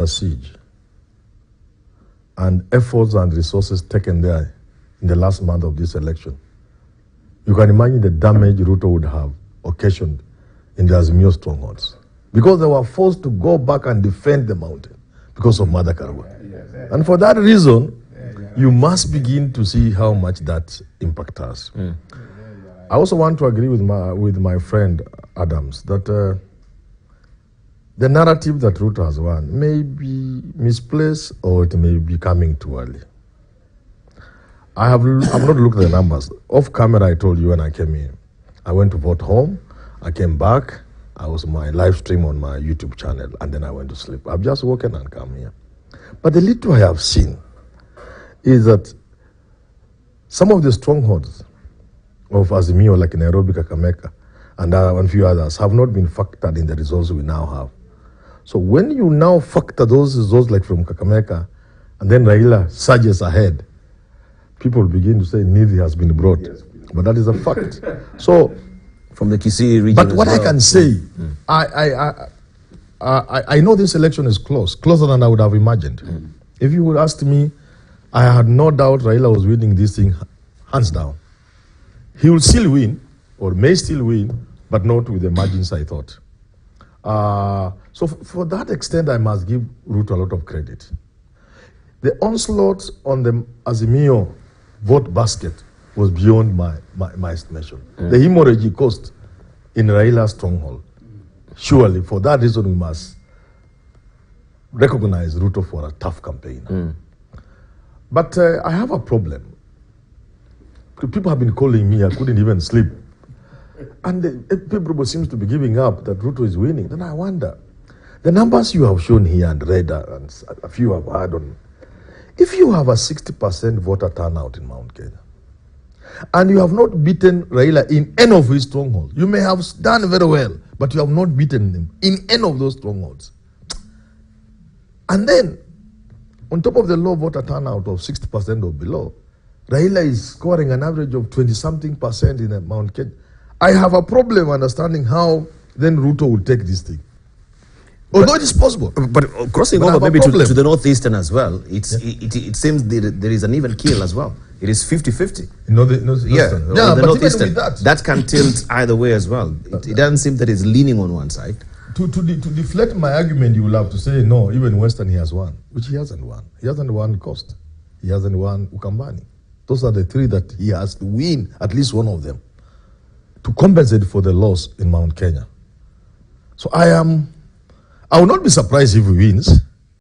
a siege and efforts and resources taken there in the last month of this election, you can imagine the damage Ruto would have occasioned in the Azimio strongholds, because they were forced to go back and defend the mountain because of Mother Karua. And for that reason, you must begin to see how much that impacts us. I also want to agree with my friend Adams that the narrative that Ruto has won may be misplaced, or it may be coming too early. I've not looked at the numbers. Off camera, I told you when I came in. I went to vote home. I came back. I was on my live stream on my YouTube channel, and then I went to sleep. I've just woken and come here. But the little I have seen is that some of the strongholds of Azimio, like Nairobi, Kakamega, and a few others, have not been factored in the results we now have. So when you now factor those results, like from Kakamega, and then Raila surges ahead, people begin to say neither has been brought. But that is a fact. So, from the Kisii region. But what I can say, I know this election is close, closer than I would have imagined. If you would ask me, I had no doubt Raila was winning this thing hands down. He will still win, or may still win, but not with the margins I thought. So for that extent, I must give Ruto a lot of credit. The onslaught on the Azimio vote basket was beyond my estimation. The hemorrhage he caused in Raila's stronghold. Surely, for that reason, we must recognize Ruto for a tough campaign. But I have a problem. People have been calling me, I couldn't even sleep. And people seems to be giving up that Ruto is winning. Then I wonder, the numbers you have shown here and read, and a few have had on, if you have a 60% voter turnout in Mount Kenya, and you have not beaten Raila in any of his strongholds, you may have done very well, but you have not beaten him in any of those strongholds. And then, on top of the low voter turnout of 60% or below, Raila is scoring an average of 20-something% in Mount Kenya. I have a problem understanding how then Ruto will take this thing. Although it is possible. But crossing over maybe to the northeastern as well, it seems there is an even kill as well. It is 50-50. The northeastern. That can tilt either way as well. It doesn't seem that it's leaning on one side. To deflect my argument, you will have to say, no, even Western he has won, which he hasn't won. He hasn't won Coast. He hasn't won Ukambani. Those are the three that he has to win, at least one of them, to compensate for the loss in Mount Kenya. So I will not be surprised if he wins.